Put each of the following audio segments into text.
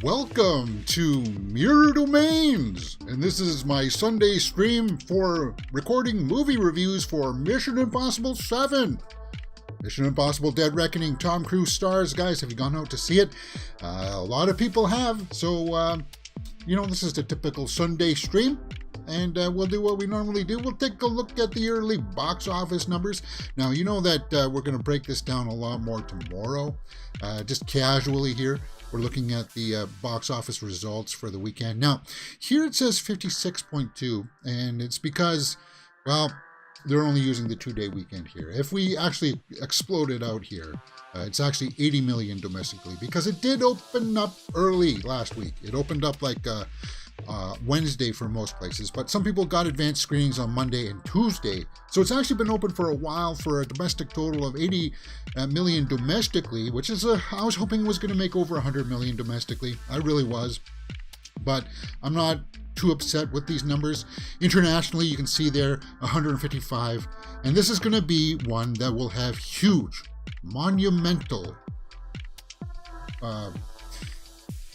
Welcome to Mirror Domains, and this is my Sunday stream for recording movie reviews for Mission Impossible 7. Mission Impossible Dead Reckoning, Tom Cruise stars. Guys, have you gone out to see it? A lot of people have, so, this is the typical Sunday stream, and we'll do what we normally do. We'll take a look at the early box office numbers. Now, you know that we're going to break this down a lot more tomorrow, just casually here. We're looking at the box office results for the weekend. Now, here it says 56.2, and it's because, well, they're only using the 2-day weekend here. If we actually explode it out here, it's actually 80 million domestically, because it did open up early last week. It opened up like Wednesday for most places, but some people got advanced screenings on Monday and Tuesday. So it's actually been open for a while for a domestic total of 80 million domestically, which is, I was hoping it was going to make over 100 million domestically. I really was, but I'm not too upset with these numbers. Internationally, you can see there 155, and this is going to be one that will have huge, monumental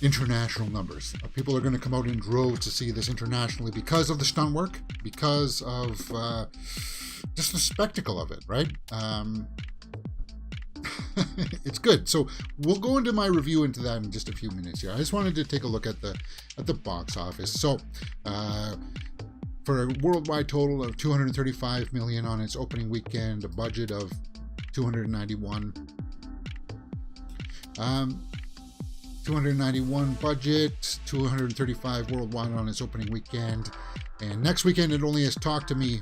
international numbers. People are going to come out in droves to see this internationally because of the stunt work, because of just the spectacle of it, right? It's good. So we'll go into my review into that in just a few minutes here. I just wanted to take a look at the box office. So for a worldwide total of 235 million on its opening weekend, a budget of 291. 291 budget, 235 worldwide on its opening weekend, and next weekend it only has Talk to Me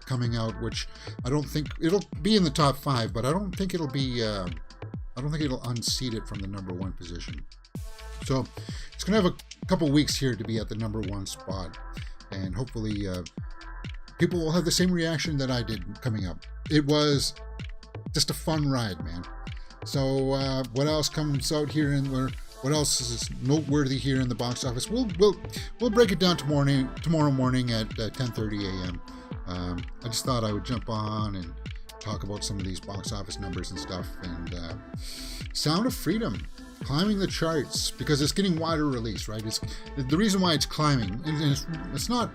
coming out, which I don't think it'll be in the top 5, but I don't think it'll be I don't think it'll unseat it from the number 1 position. So it's gonna have a couple weeks here to be at the number 1 spot, and hopefully people will have the same reaction that I did coming up. It was just a fun ride, man. So what else comes out here, and what else is noteworthy here in the box office? We'll break it down tomorrow morning at 10:30 a.m. I just thought I would jump on and talk about some of these box office numbers and stuff. And Sound of Freedom climbing the charts because it's getting wider release, right? It's the reason why it's climbing, and it's not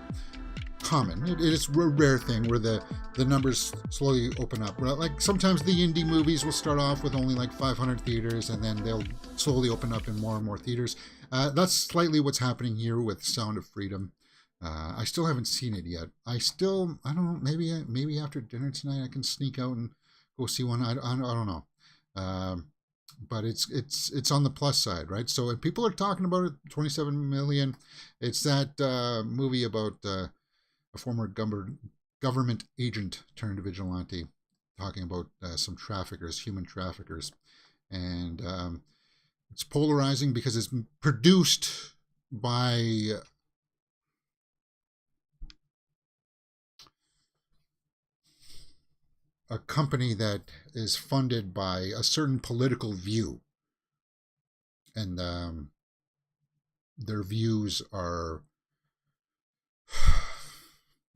common. It is a rare thing where the numbers slowly open up. Like sometimes the indie movies will start off with only like 500 theaters, and then they'll slowly open up in more and more theaters. That's slightly what's happening here with Sound of Freedom. I still haven't seen it yet. I don't know, maybe after dinner tonight I can sneak out and go see one. I don't know. But it's on the plus side, right? So if people are talking about it, 27 million. It's that movie about a former government agent turned vigilante, talking about some traffickers, human traffickers. And it's polarizing because it's produced by a company that is funded by a certain political view. And their views are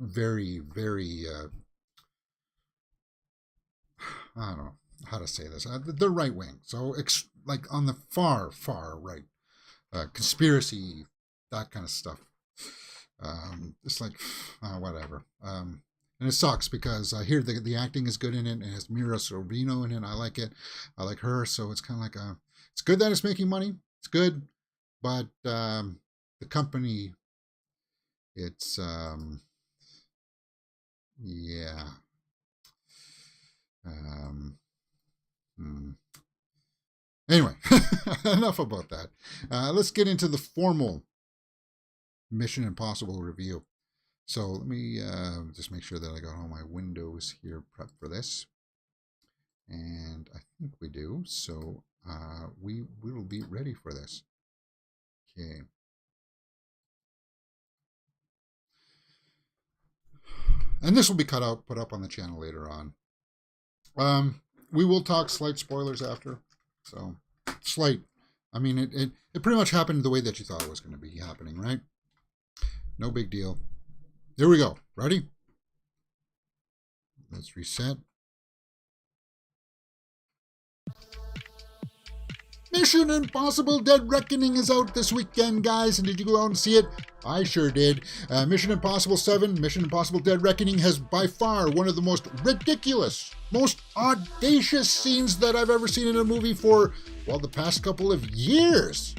very, very, I don't know how to say this. They're right wing. So like on the far, far right. Conspiracy, that kind of stuff. It's like, whatever. And it sucks because I hear the acting is good in it, and it has Mira Sorvino in it. I like it. I like her. So it's kind of like, it's good that it's making money. It's good. But the company, it's, yeah. Anyway, enough about that. Let's get into the formal Mission Impossible review. So let me just make sure that I got all my windows here prepped for this. And I think we do. So we will be ready for this. Okay. And this will be put up on the channel later on. We will talk slight spoilers after. So, slight. I mean, it pretty much happened the way that you thought it was going to be happening, right? No big deal. Here we go. Ready? Let's reset. Mission Impossible Dead Reckoning is out this weekend, guys, and did you go out and see it? I sure did. Mission Impossible 7, Mission Impossible Dead Reckoning has by far one of the most ridiculous, most audacious scenes that I've ever seen in a movie for, well, the past couple of years.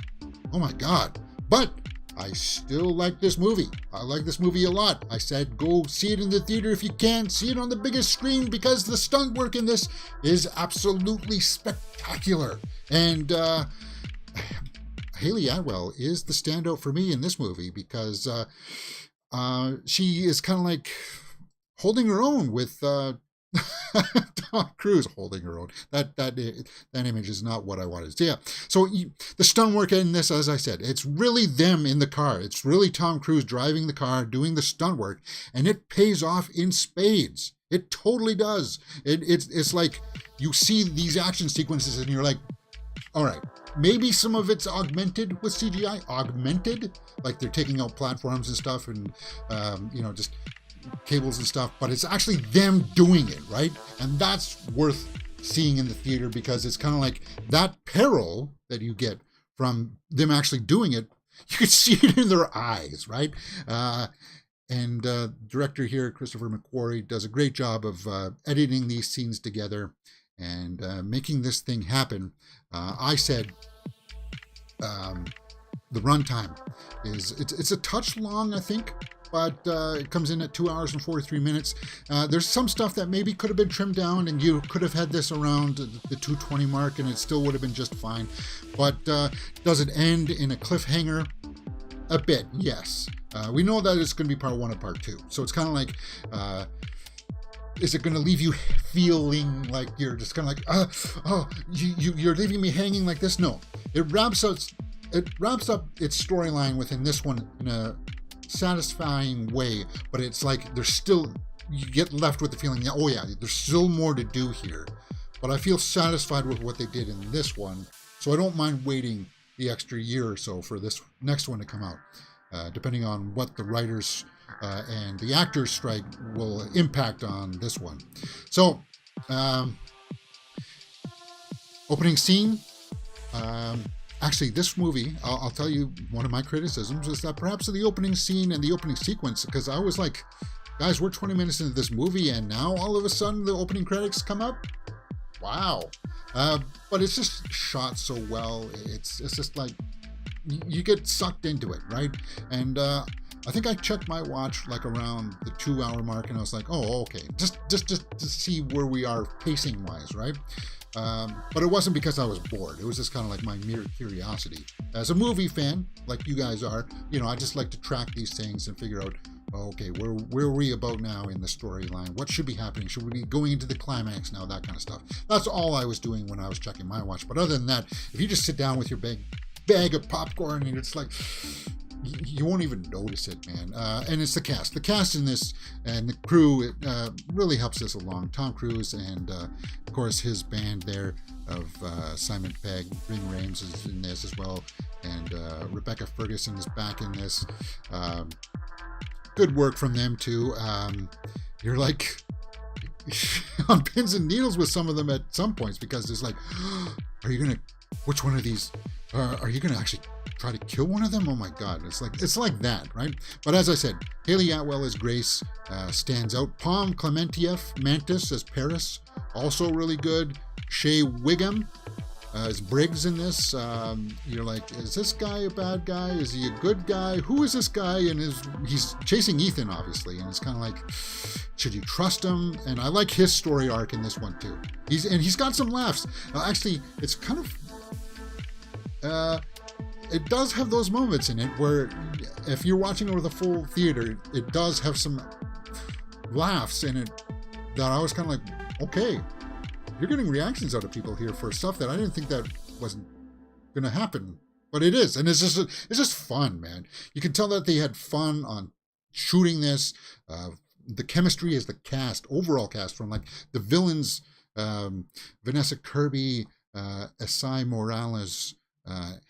Oh my God. But I still like this movie. I like this movie a lot. I said go see it in the theater if you can. See it on the biggest screen because the stunt work in this is absolutely spectacular. And Haley Atwell is the standout for me in this movie because she is kind of like holding her own with Tom Cruise holding her own. That image is not what I wanted. So yeah, so the stunt work in this, as I said, it's really them in the car. It's really Tom Cruise driving the car, doing the stunt work, and it pays off in spades. It totally does. It's like you see these action sequences and you're like, all right, maybe some of it's augmented with CGI. Augmented, like they're taking out platforms and stuff and just cables and stuff, but it's actually them doing it, right? And that's worth seeing in the theater because it's kind of like that peril that you get from them actually doing it. You can see it in their eyes, right? And director here, Christopher McQuarrie, does a great job of editing these scenes together and making this thing happen. I said the runtime is it's a touch long, I think, but it comes in at 2 hours and 43 minutes. There's some stuff that maybe could have been trimmed down and you could have had this around the 2:20 mark and it still would have been just fine. But does it end in a cliffhanger? A bit, yes. We know that it's going to be part 1 and part 2. So it's kind of like, is it going to leave you feeling like you're just kind of like, you're leaving me hanging like this? No. It wraps up its storyline within this one in a satisfying way, but it's like there's still, you get left with the feeling that, oh yeah, there's still more to do here. But I feel satisfied with what they did in this one, so I don't mind waiting the extra year or so for this next one to come out, depending on what the writers and the actors strike will impact on this one. So, opening scene. Actually, this movie, I'll tell you, one of my criticisms is that perhaps the opening scene and the opening sequence, because I was like, guys, we're 20 minutes into this movie and now all of a sudden the opening credits come up? Wow. But it's just shot so well. It's just like, you get sucked into it, right? And I think I checked my watch like around the 2 hour mark and I was like, oh, okay. Just to see where we are pacing wise, right? But it wasn't because I was bored. It was just kind of like my mere curiosity. As a movie fan, like you guys are, I just like to track these things and figure out, okay, where are we about now in the storyline? What should be happening? Should we be going into the climax now? That kind of stuff. That's all I was doing when I was checking my watch. But other than that, if you just sit down with your bag of popcorn and it's like, you won't even notice it, man. And it's the cast. The cast in this and the crew really helps this along. Tom Cruise and, of course, his band there of Simon Pegg, Ving Rhames is in this as well, and Rebecca Ferguson is back in this. Good work from them, too. You're like on pins and needles with some of them at some points because it's like, which one of these, are you going to actually try to kill one of them? Oh my God, it's like that, right? But as I said, Haley Atwell as Grace stands out. Pom Klementieff Mantis as Paris, also really good. Shea Wiggum as Briggs in this. You're like, is this guy a bad guy? Is he a good guy? Who is this guy? And he's chasing Ethan, obviously, and it's kind of like, should you trust him? And I like his story arc in this one too. He's got some laughs. Actually, it's kind of it does have those moments in it where if you're watching over the full theater, it does have some laughs in it that I was kind of like, okay, you're getting reactions out of people here for stuff that I didn't think that wasn't going to happen, but it is. And it's just fun, man. You can tell that they had fun on shooting this. The chemistry is the cast, overall cast, from like the villains, Vanessa Kirby, Esai Morales,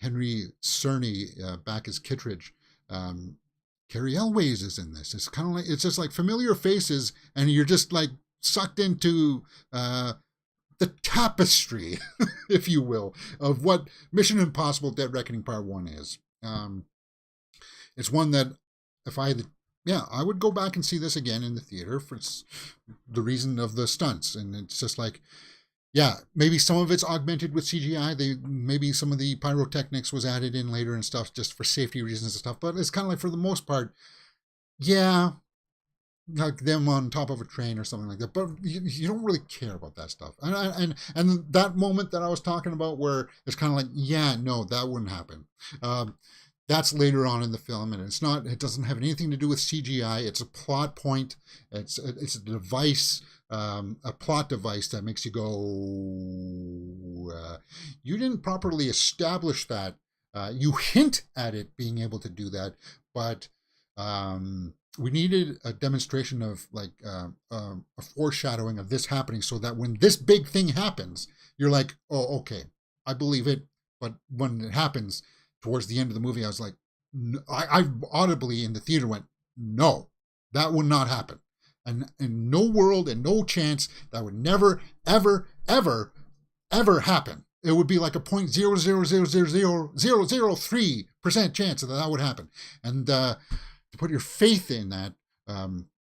Henry Cerny back as Kittredge. Cary Elwes is in this. It's kind of like, it's just like familiar faces, and you're just like sucked into the tapestry, if you will, of what Mission Impossible Dead Reckoning Part 1 is. It's one that if I had the, yeah, I would go back and see this again in the theater for the reason of the stunts. And it's just like, yeah, maybe some of it's augmented with CGI. Maybe some of the pyrotechnics was added in later and stuff just for safety reasons and stuff. But it's kind of like, for the most part, yeah, like them on top of a train or something like that. But you don't really care about that stuff. And that moment that I was talking about where it's kind of like, yeah, no, that wouldn't happen. That's later on in the film, and it doesn't have anything to do with CGI. It's a plot point. It's a device, a plot device that makes you go, you didn't properly establish that. You hint at it being able to do that, but we needed a demonstration of like a foreshadowing of this happening, so that when this big thing happens, you're like, oh, okay, I believe it. But when it happens towards the end of the movie, I was like, I audibly in the theater went, no, that would not happen. And in no world and no chance, that would never, ever, ever, ever happen. It would be like a 0.0000003% chance that would happen. And to put your faith in that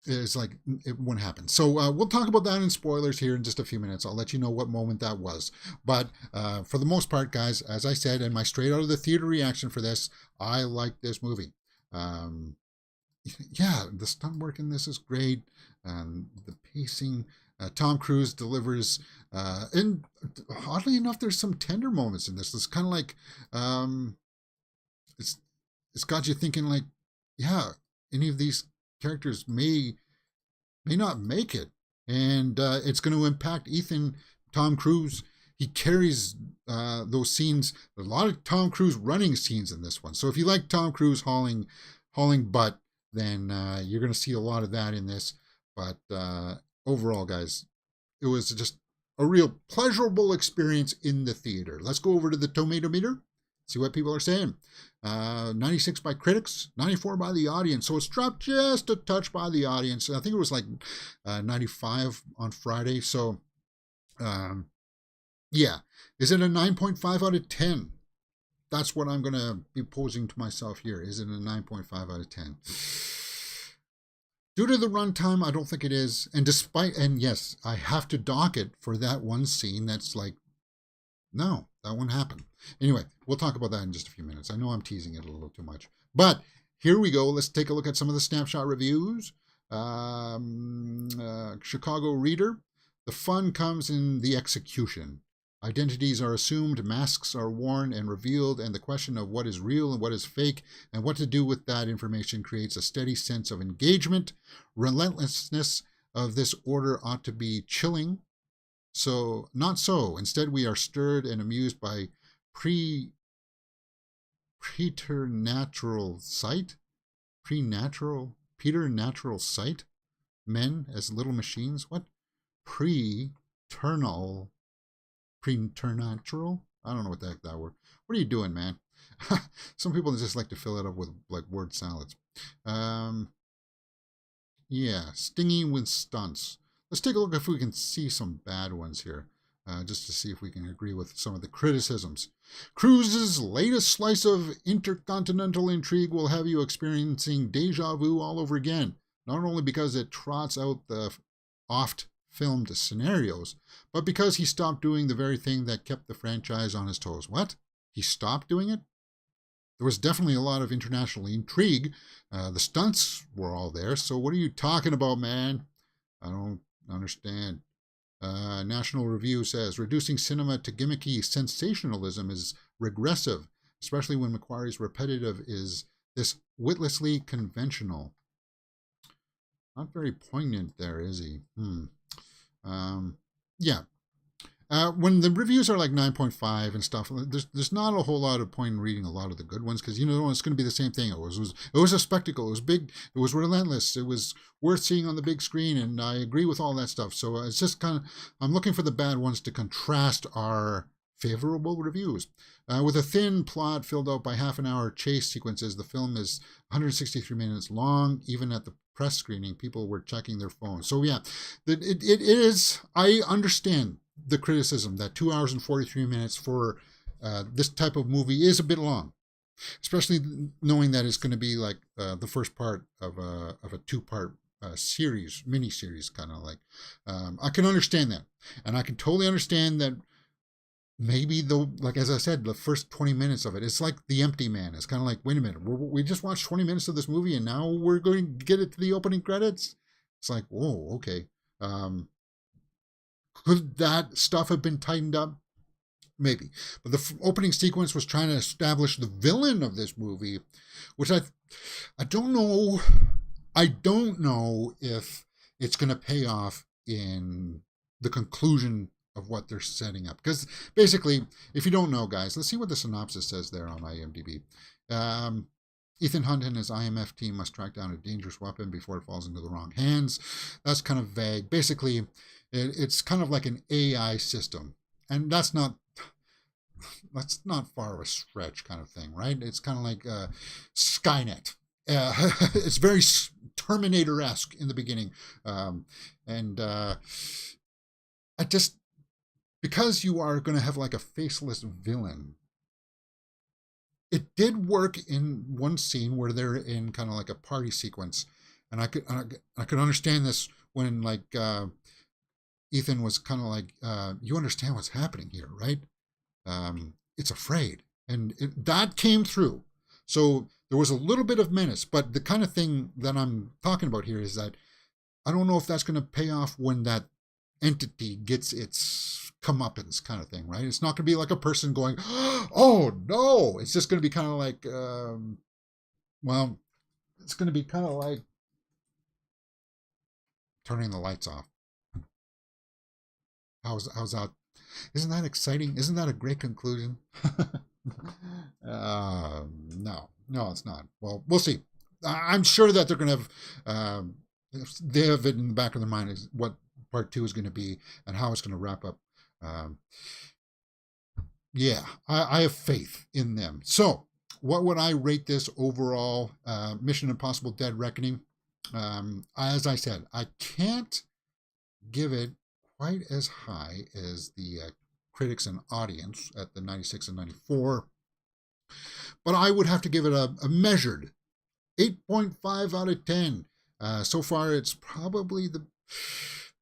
is like, it wouldn't happen. So we'll talk about that in spoilers here in just a few minutes. I'll let you know what moment that was. But for the most part, guys, as I said, and my straight out of the theater reaction for this, I like this movie. Yeah, the stunt work in this is great. The pacing, Tom Cruise delivers, and oddly enough, there's some tender moments in this. It's kind of like, it's got you thinking like, yeah, any of these characters may not make it, and it's going to impact Ethan. Tom Cruise, he carries those scenes. There's a lot of Tom Cruise running scenes in this one, so if you like Tom Cruise hauling butt, then you're going to see a lot of that in this. But overall, guys, it was just a real pleasurable experience in the theater. Let's go over to the tomato meter, see what people are saying. 96 by critics, 94 by the audience. So it's dropped just a touch by the audience. I think it was like 95 on Friday. So, yeah. Is it a 9.5 out of 10? That's what I'm going to be posing to myself here. Is it a 9.5 out of 10? Due to the runtime, I don't think it is. And yes, I have to dock it for that one scene that's like, no, that won't happen. Anyway, we'll talk about that in just a few minutes. I know I'm teasing it a little too much. But here we go. Let's take a look at some of the snapshot reviews. Chicago Reader. The fun comes in the execution. Identities are assumed, masks are worn and revealed, and the question of what is real and what is fake and what to do with that information creates a steady sense of engagement. Relentlessness of this order ought to be chilling. So, not so. Instead, we are stirred and amused by preternatural sight? Preternatural sight? Men as little machines? What? Preternatural? I don't know what the heck that word. What are you doing, man? Some people just like to fill it up with like word salads. Yeah, stinging with stunts. Let's take a look if we can see some bad ones here, just to see if we can agree with some of the criticisms. Cruise's latest slice of intercontinental intrigue will have you experiencing deja vu all over again, not only because it trots out the oft-filmed scenarios, but because he stopped doing the very thing that kept the franchise on his toes. What? He stopped doing it? There was definitely a lot of international intrigue. The stunts were all there, so what are you talking about, man? I don't understand. National Review says, reducing cinema to gimmicky sensationalism is regressive, especially when Macquarie's repetitive is this witlessly conventional. Not very poignant there, is he? Yeah. When the reviews are like 9.5 and stuff, there's not a whole lot of point in reading a lot of the good ones, because you know it's going to be the same thing. It was a spectacle. It was big. It was relentless. It was worth seeing on the big screen, and I agree with all that stuff. So it's just kind of, I'm looking for the bad ones to contrast our favorable reviews. With a thin plot filled out by half-an-hour chase sequences, the film is 163 minutes long. Even at the press screening, people were checking their phones. So yeah, it is. I understand the criticism that 2 hours and 43 minutes for this type of movie is a bit long, especially knowing that it's going to be like the first part of a two-part mini series, kind of like. I can understand that, and I can totally understand that. Maybe though, like as I said, the first 20 minutes of it, it's like The Empty Man. It's kind of like, wait a minute, we just watched 20 minutes of this movie, and now we're going to get it to the opening credits. It's like, whoa, okay. Could that stuff have been tightened up? Maybe. But the opening sequence was trying to establish the villain of this movie, which I don't know. I don't know if it's going to pay off in the conclusion of what they're setting up. Because basically, if you don't know, guys, let's see what the synopsis says there on IMDb. Ethan Hunt and his IMF team must track down a dangerous weapon before it falls into the wrong hands. That's kind of vague. Basically, it's kind of like an AI system. And that's not far of a stretch kind of thing, right? It's kind of like Skynet. It's very Terminator-esque in the beginning. Because you are going to have like a faceless villain, it did work in one scene where they're in kind of like a party sequence, and I could understand this when like Ethan was kind of like, you understand what's happening here, right? It's afraid, and that came through. So there was a little bit of menace, but the kind of thing that I'm talking about here is that I don't know if that's going to pay off when that entity gets its comeuppance kind of thing, right? It's not going to be like a person going, oh no. It's just going to be kind of like, it's going to be kind of like turning the lights off. How's that? Isn't that exciting? Isn't that a great conclusion? No, it's not. Well, we'll see. I'm sure that they're going to have, they have it in the back of their mind is what part 2 is going to be and how it's going to wrap up. I have faith in them. So what would I rate this overall Mission Impossible Dead Reckoning? As I said, I can't give it quite as high as the critics and audience at the 96 and 94, but I would have to give it a measured 8.5 out of 10. So far, it's probably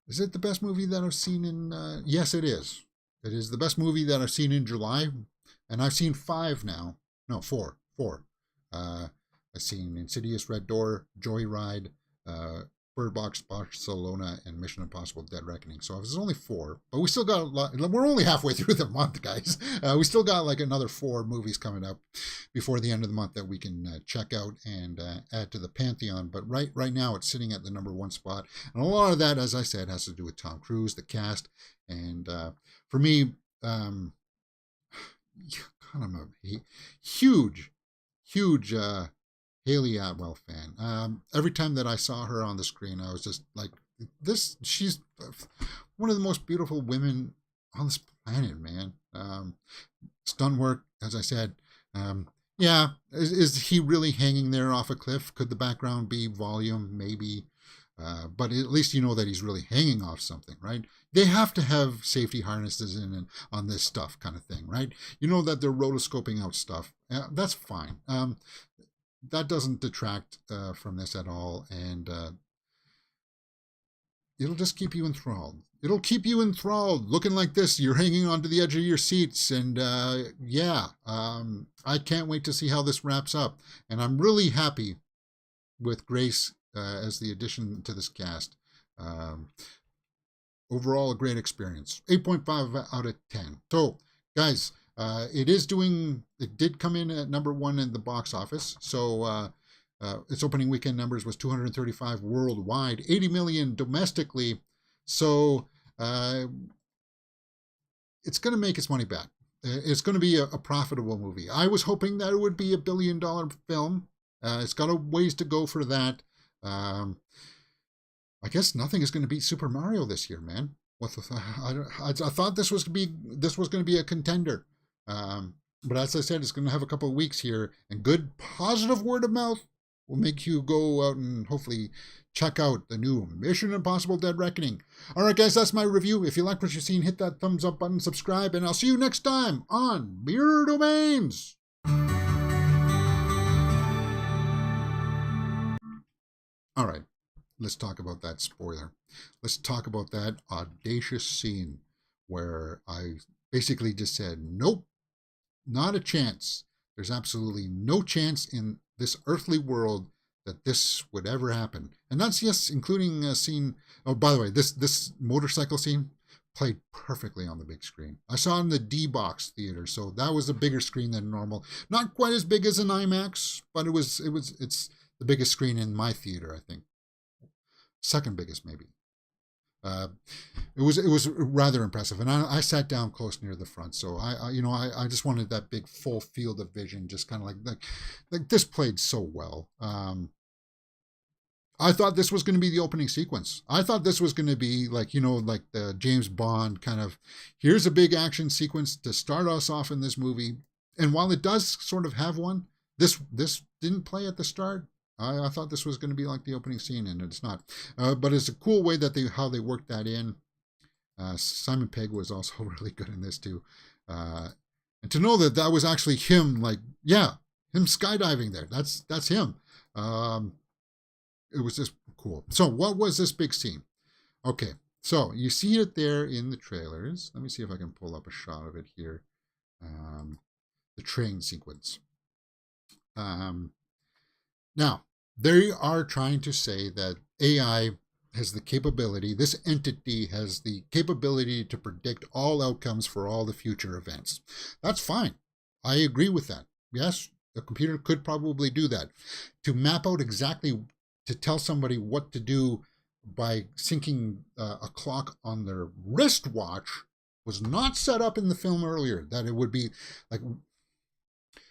is it the best movie that I've seen in... yes, it is. It is the best movie that I've seen in July. And I've seen 5 now. No, 4. 4. I've seen Insidious, Red Door, Joyride, Bird Box Barcelona, and Mission Impossible Dead Reckoning. So it's only 4. But we still got a lot. We're only halfway through the month, guys. We still got like another 4 movies coming up before the end of the month that we can check out and add to the pantheon. But right now it's sitting at the number 1 spot. And a lot of that, as I said, has to do with Tom Cruise, the cast. And for me, I'm a huge Haley Atwell fan. Every time that I saw her on the screen, I was just like, she's one of the most beautiful women on this planet, man. Stunt work, as I said. Is he really hanging there off a cliff? Could the background be volume? Maybe. But at least you know that he's really hanging off something, right? They have to have safety harnesses in on this stuff kind of thing, right? You know that they're rotoscoping out stuff. That's fine. That doesn't detract from this at all, and it'll just keep you enthralled. It'll keep you enthralled, looking like this. You're hanging onto the edge of your seats, and I can't wait to see how this wraps up. And I'm really happy with Grace as the addition to this cast. Overall, a great experience. 8.5 out of 10. So, guys, it did come in at number 1 in the box office. So its opening weekend numbers was 235 worldwide, 80 million domestically. So it's going to make its money back. It's going to be a profitable movie. I was hoping that it would be $1 billion film. It's got a ways to go for that. I guess nothing is going to beat Super Mario this year, man. I thought this was going to be a contender. But as I said, it's going to have a couple of weeks here, and good positive word of mouth will make you go out and hopefully check out the new Mission Impossible Dead Reckoning. All right, guys, that's my review. If you like what you've seen, hit that thumbs up button, subscribe, and I'll see you next time on Mirror Domains. All right, let's talk about that spoiler. Let's talk about that audacious scene where I basically just said, nope, not a chance. There's absolutely no chance in this earthly world that this would ever happen. And that's, yes, including a scene. Oh, by the way, this motorcycle scene played perfectly on the big screen. I saw it in the D-Box theater, so that was a bigger screen than normal. Not quite as big as an IMAX, but it's the biggest screen in my theater, I think. Second biggest, maybe. It was rather impressive, and I sat down close near the front, so I just wanted that big full field of vision, just kind of like this played so well. I thought this was going to be the opening sequence. I thought this was going to be like the James Bond kind of, here's a big action sequence to start us off in this movie, and while it does sort of have one, this didn't play at the start. I thought this was going to be like the opening scene, and it's not. But it's a cool way that how they worked that in. Simon Pegg was also really good in this too. And to know that was actually him, him skydiving there. That's him. It was just cool. So what was this big scene? Okay, so you see it there in the trailers. Let me see if I can pull up a shot of it here. The train sequence. Now, they are trying to say that AI has the capability, this entity has the capability to predict all outcomes for all the future events. That's fine. I agree with that. Yes, a computer could probably do that. To map out exactly, to tell somebody what to do by syncing a clock on their wristwatch was not set up in the film earlier, that it would be like...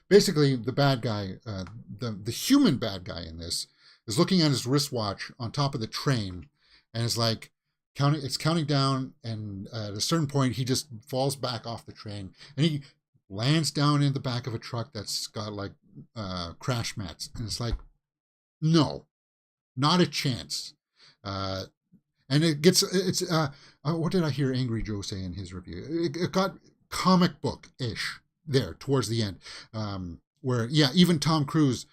Basically, the bad guy, the human bad guy in this, is looking at his wristwatch on top of the train, and is like counting down, and at a certain point, he just falls back off the train, and he lands down in the back of a truck that's got like crash mats, and it's like, no, not a chance. And what did I hear Angry Joe say in his review? It got comic book-ish there towards the end, where even Tom Cruise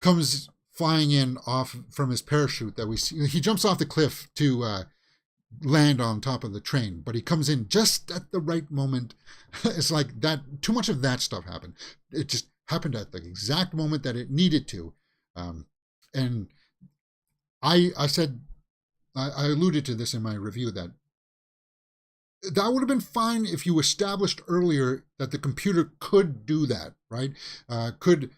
comes flying in off from his parachute that we see. He jumps off the cliff to land on top of the train, but he comes in just at the right moment. It's like that. Too much of that stuff happened. It just happened at the exact moment that it needed to. And I said, I alluded to this in my review, that would have been fine if you established earlier that the computer could do that, right? Could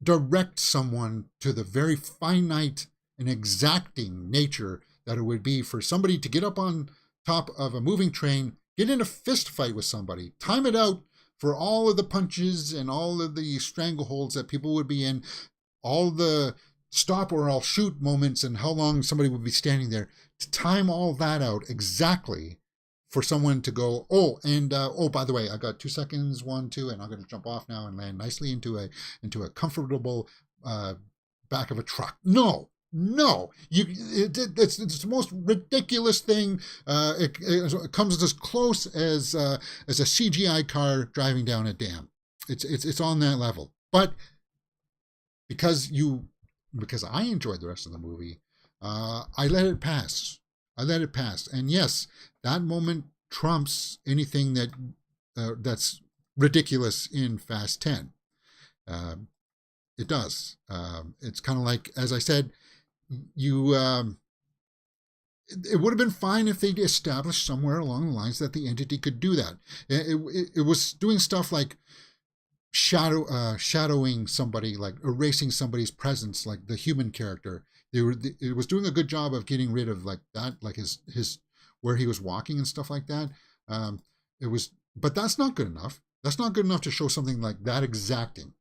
direct someone to the very finite and exacting nature that it would be for somebody to get up on top of a moving train, get in a fist fight with somebody, time it out for all of the punches and all of the strangleholds that people would be in, all the stop or I'll shoot moments and how long somebody would be standing there, to time all that out exactly for someone to go, by the way, I got 2 seconds, 1, 2, and I'm going to jump off now and land nicely into a comfortable back of a truck. No, it's the most ridiculous thing. It comes as close as a CGI car driving down a dam. It's on that level. But because I enjoyed the rest of the movie, I let it pass. And yes, that moment trumps anything that's ridiculous in Fast 10. It does. It's kind of like, as I said, it would have been fine if they'd established somewhere along the lines that the entity could do that. It was doing stuff like shadowing somebody, like erasing somebody's presence, like the human character. It was doing a good job of getting rid of like that, like his where he was walking and stuff like that. But that's not good enough. That's not good enough to show something like that exacting,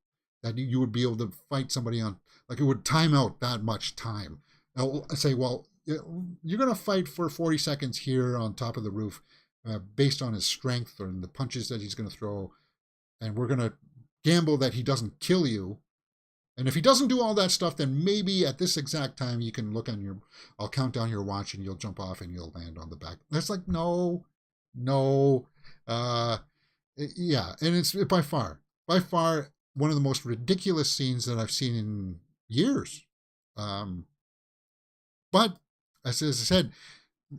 that you would be able to fight somebody on, like it would time out that much time. I'll say, well, you're going to fight for 40 seconds here on top of the roof based on his strength or the punches that he's going to throw. And we're going to gamble that he doesn't kill you. And if he doesn't do all that stuff, then maybe at this exact time you can look on your, I'll count down your watch and you'll jump off and you'll land on the back. That's like, no, no. Uh, yeah. And it's by far one of the most ridiculous scenes that I've seen in years. Um, but as I said,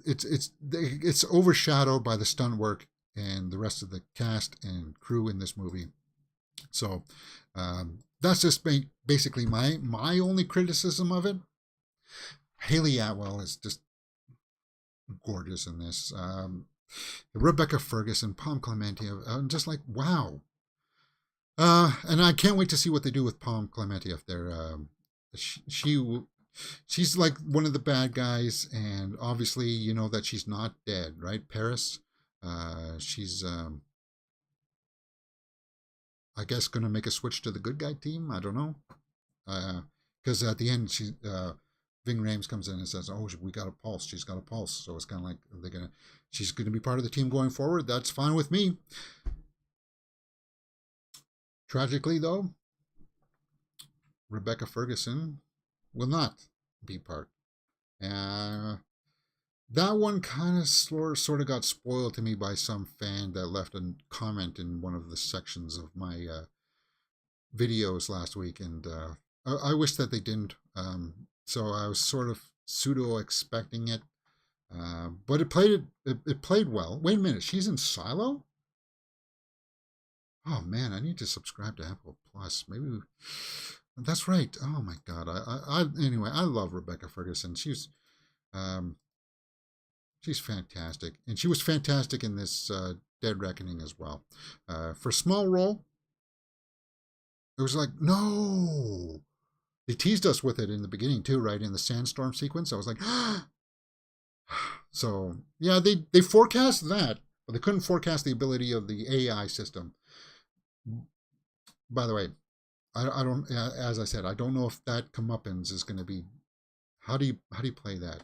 it's overshadowed by the stunt work and the rest of the cast and crew in this movie. So that's just basically my only criticism of it. Haley Atwell is just gorgeous in this. Rebecca Ferguson, Pom Clemente, I'm just like, wow. And I can't wait to see what they do with Pom Clemente if they're she's like one of the bad guys, and obviously you know that she's not dead, right? Paris, she's I guess gonna make a switch to the good guy team. I don't know, because at the end she Ving Rhames comes in and says, "Oh, we got a pulse. She's got a pulse." So it's kind of like she's gonna be part of the team going forward. That's fine with me. Tragically, though, Rebecca Ferguson will not be part. That one kind of sort of got spoiled to me by some fan that left a comment in one of the sections of my videos last week, and I wish that they didn't. So I was sort of pseudo expecting it, but it played well. Wait a minute, she's in Silo? Oh man, I need to subscribe to Apple Plus. Maybe that's right. Oh my God. Anyway, I love Rebecca Ferguson. Um, she's fantastic, and she was fantastic in this Dead Reckoning as well. For a small role, it was like no. They teased us with it in the beginning too, right? In the sandstorm sequence, I was like, so yeah, they forecast that, but they couldn't forecast the ability of the AI system. By the way, I don't. As I said, I don't know if that comeuppance is going to be. How do you play that?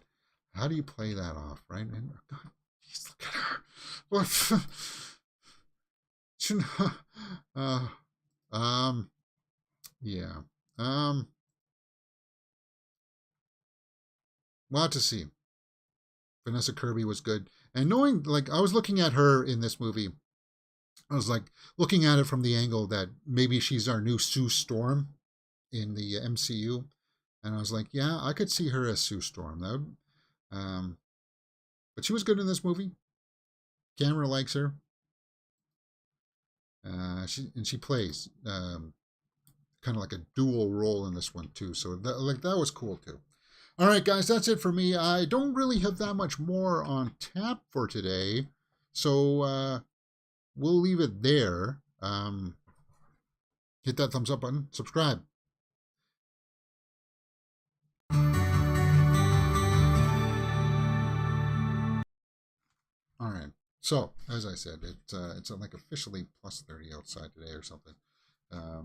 How do you play that off, right? And God, geez, look at her. What? Yeah. We'll have to see. Vanessa Kirby was good, and knowing like I was looking at her in this movie, I was like looking at it from the angle that maybe she's our new Sue Storm in the MCU, and I was like, yeah, I could see her as Sue Storm. That would, but she was good in this movie. Camera likes her. She plays kind of like a dual role in this one too. So that was cool too. All right, guys, that's it for me. I don't really have that much more on tap for today, so we'll leave it there. Hit that thumbs up button, subscribe. All right. So as I said, it's like officially plus 30 outside today or something. I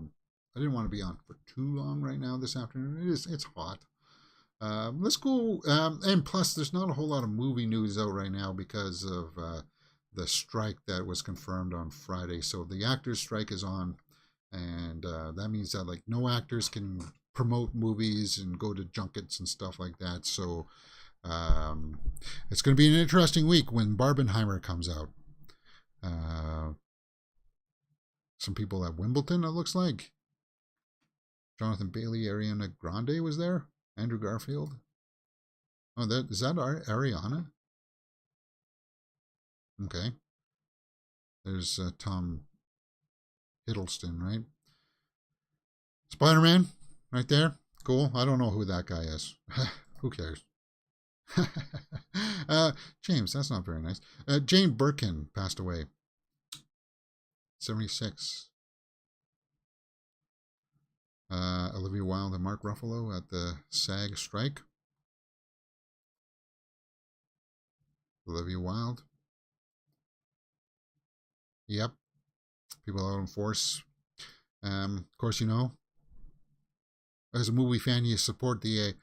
didn't want to be on for too long right now this afternoon. It's hot. Let's go. And plus, there's not a whole lot of movie news out right now because of the strike that was confirmed on Friday. So the actors' strike is on, and that means that like no actors can promote movies and go to junkets and stuff like that. So it's going to be an interesting week when Barbenheimer comes out. Some people at Wimbledon, it looks like. Jonathan Bailey, Ariana Grande was there. Andrew Garfield. Oh, is that Ariana? Okay. There's Tom Hiddleston, right? Spider-Man, right there. Cool. I don't know who that guy is. Who cares? James, that's not very nice. Jane Birkin passed away. 76. Olivia Wilde and Mark Ruffalo at the SAG strike. Olivia Wilde. Yep. People out in force. Of course, you know, as a movie fan, you support the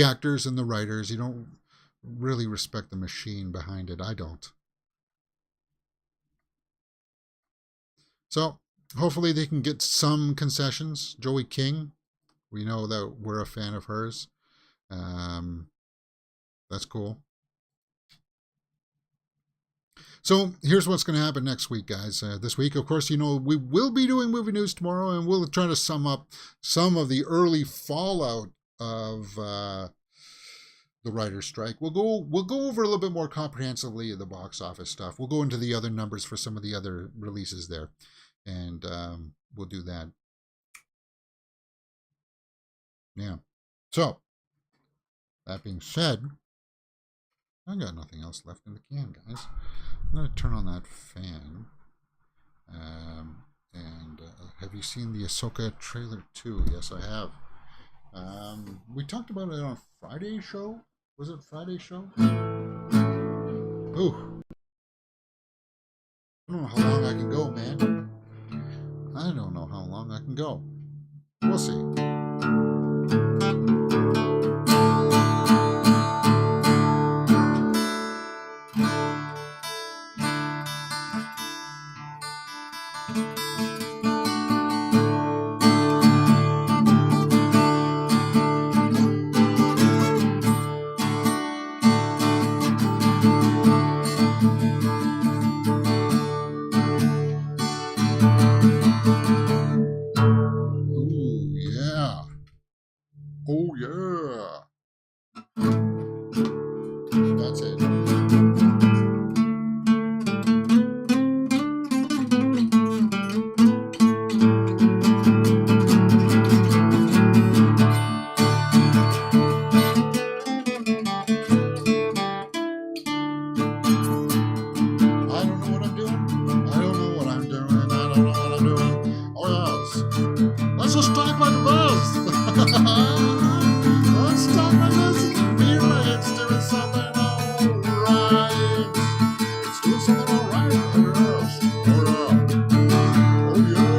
actors and the writers. You don't really respect the machine behind it. I don't. So hopefully they can get some concessions. Joey King, we know that we're a fan of hers. That's cool. So here's what's going to happen next week, guys. This week, of course, we will be doing movie news tomorrow, and we'll try to sum up some of the early fallout of the writer's strike. We'll go over a little bit more comprehensively the box office stuff. We'll go into the other numbers for some of the other releases there, and we'll do that. Yeah. So that being said, I got nothing else left in the can, guys. I'm going to turn on that fan. And have you seen the Ahsoka trailer too? Yes, I have. We talked about it on Friday's show. Was it Friday's show? Ooh. I don't know how long I can go, man. I don't know how long I can go. We'll see. Oh, yeah. That's it. I don't know what I'm doing. Oh, yes. Let's just talk about the buzz. Let's talk about this. Feel like it's doing something alright. It's doing something alright. Yes. Oh, yeah.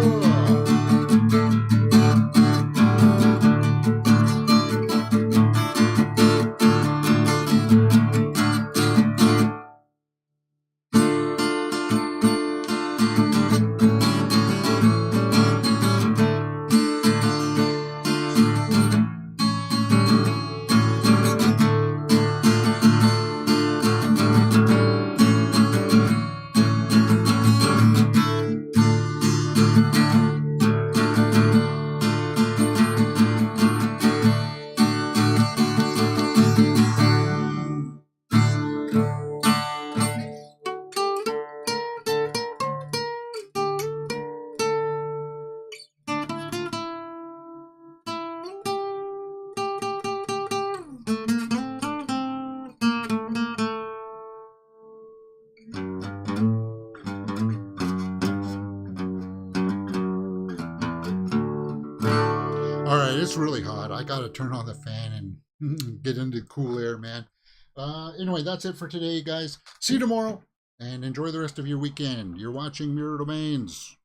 All right, it's really hot. I got to turn on the fan and get into cool air, man. Anyway, that's it for today, guys. See you tomorrow, and enjoy the rest of your weekend. You're watching Mirror Domains.